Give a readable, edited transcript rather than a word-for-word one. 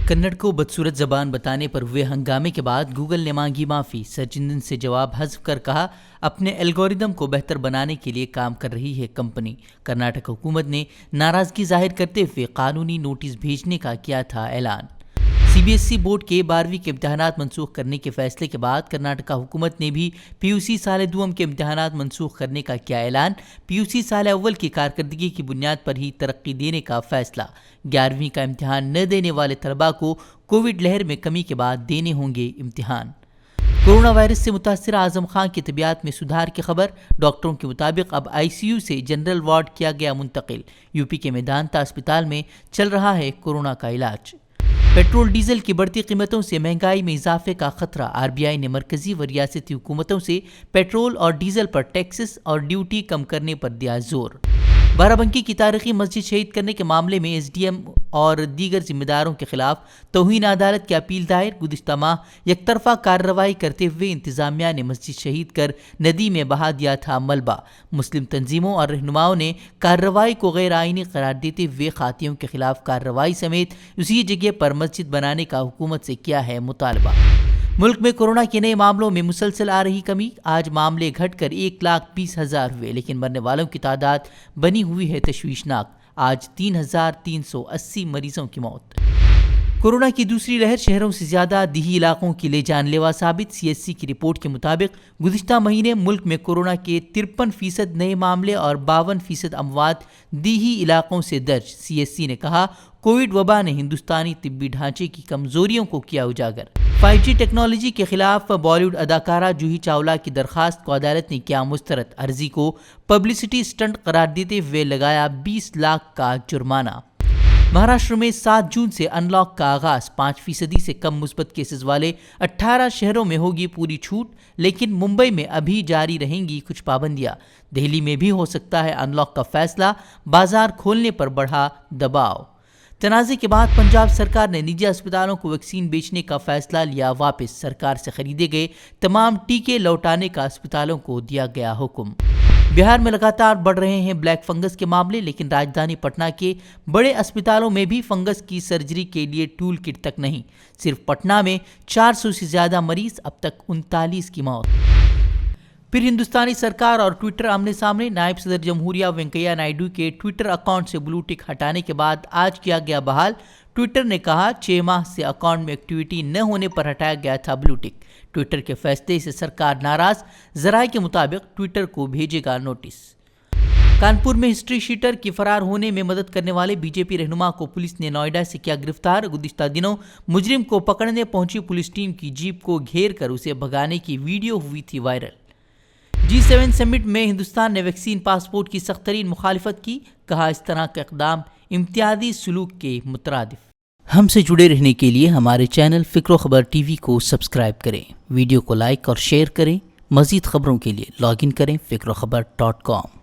कन्नड़ को बदसूरत ज़बान बताने पर हुए हंगामे के बाद गूगल ने मांगी माफ़ी। सर्च इंजन से जवाब हज़फ कर कहा अपने एल्गोरिदम को बेहतर बनाने के लिए काम कर रही है कंपनी। कर्नाटक हुकूमत ने नाराज़गी जाहिर करते हुए कानूनी नोटिस भेजने का किया था ऐलान। सीबीएसई बोर्ड के 12वीं के इम्तहानात मनसूख करने के फैसले के बाद कर्नाटक हुकूमत ने भी पीयूसी साल दुआम के इम्तहानात मनसूख करने का किया ऐलान। पीयूसी साल अव्वल की कारकर्दगी की बुनियाद पर ही तरक्की देने का फैसला। 11वीं का इम्तहान न देने वाले तलबा को कोविड लहर में कमी के बाद देने होंगे इम्तहान। कोरोना वायरस से मुतासिर आजम खान की तबीयत में सुधार की खबर। डॉक्टरों के मुताबिक अब आईसीयू से जनरल वार्ड किया गया मुंतकिल। यूपी के मेदांता अस्पताल में चल रहा है कोरोना का इलाज। पेट्रोल डीजल की बढ़ती कीमतों से महंगाई में इजाफे का खतरा। आरबीआई ने मरकजी व रियासती हुकूमतों से पेट्रोल और डीजल पर टैक्सेस और ड्यूटी कम करने पर दिया जोर। बाराबंकी की तारीखी मस्जिद शहीद करने के मामले में एसडीएम और दीगर जिम्मेदारों के खिलाफ तौहीन अदालत की अपील दायर। गुज़िश्ता माह एकतरफा कार्रवाई करते हुए इंतजामिया ने मस्जिद शहीद कर नदी में बहा दिया था मलबा। मुस्लिम तंजीमों और रहनुमाओं ने कार्रवाई को गैर आइनी करार देते हुए खातियों के खिलाफ कार्रवाई समेत उसी जगह पर मस्जिद बनाने का हुकूमत से किया है मुतालबा। मुल्क में कोरोना के नए मामलों में मुसलसल आ रही कमी। आज मामले घटकर 1,20,000 हुए, लेकिन मरने वालों की तादाद बनी हुई है तशवीशनाक। आज 3,380 मरीजों की मौत। कोरोना की दूसरी लहर शहरों से ज्यादा दिही इलाकों के लिए जानलेवा साबित। सीएससी की रिपोर्ट के मुताबिक गुज़िश्ता महीने मुल्क में कोरोना के 53% नए मामले और 52% अमवात दिही इलाकों से दर्ज। सीएससी ने कहा कोविड वबा ने हिंदुस्तानी तिब्बी ढांचे की कमजोरियों को किया उजागर। 5G टेक्नोलॉजी के खिलाफ बॉलीवुड अदाकारा जूही चावला की दरखास्त को अदालत ने किया मुस्तरद। अर्जी को पब्लिसिटी स्टंट करार देते हुए लगाया 20 लाख का जुर्माना। महाराष्ट्र में 7 जून से अनलॉक का आगाज। 5% से कम मुस्बत केसेस वाले 18 शहरों में होगी पूरी छूट, लेकिन मुंबई में अभी जारी रहेंगी कुछ पाबंदियां। दिल्ली में भी हो सकता है अनलॉक का फैसला। बाजार खोलने पर बढ़ा दबाव। तनाज़े के बाद पंजाब सरकार ने निजी अस्पतालों को वैक्सीन बेचने का फैसला लिया वापस। सरकार से खरीदे गए तमाम टीके लौटाने का अस्पतालों को दिया गया हुक्म। बिहार में लगातार बढ़ रहे हैं ब्लैक फंगस के मामले, लेकिन राजधानी पटना के बड़े अस्पतालों में भी फंगस की सर्जरी के लिए टूल किट तक नहीं। सिर्फ पटना में 400 से ज्यादा मरीज, अब तक 39 की मौत। फिर हिंदुस्तानी सरकार और ट्विटर आमने सामने। नायब सदर जमहूरिया वेंकैया नायडू के ट्विटर अकाउंट से ब्लू टिक हटाने के बाद आज किया गया बहाल। ट्विटर ने कहा 6 माह से अकाउंट में एक्टिविटी न होने पर हटाया गया था ब्लू टिक। ट्विटर के फैसले से सरकार नाराज। जराये के मुताबिक ट्विटर को भेजेगा नोटिस। कानपुर में हिस्ट्री शीटर की फरार होने में मदद करने वाले बीजेपी रहनुमा को पुलिस ने नोएडा से किया गिरफ्तार। गुज़िश्ता दिनों मुजरिम को पकड़ने पहुंची पुलिस टीम की जीप को घेर कर उसे भगाने की वीडियो हुई थी वायरल। G7 समिट में हिंदुस्तान ने वैक्सीन पासपोर्ट की सख्तरीन मुखालिफत की। कहा इस तरह का इक़दाम इम्तियाजी सुलूक के मुतरादिफ। हमसे जुड़े रहने के लिए हमारे चैनल फ़िक्र ख़बर टीवी को सब्सक्राइब करें, वीडियो को लाइक और शेयर करें। मज़ीद खबरों के लिए लॉगिन करें फ़िक्रखबर.com।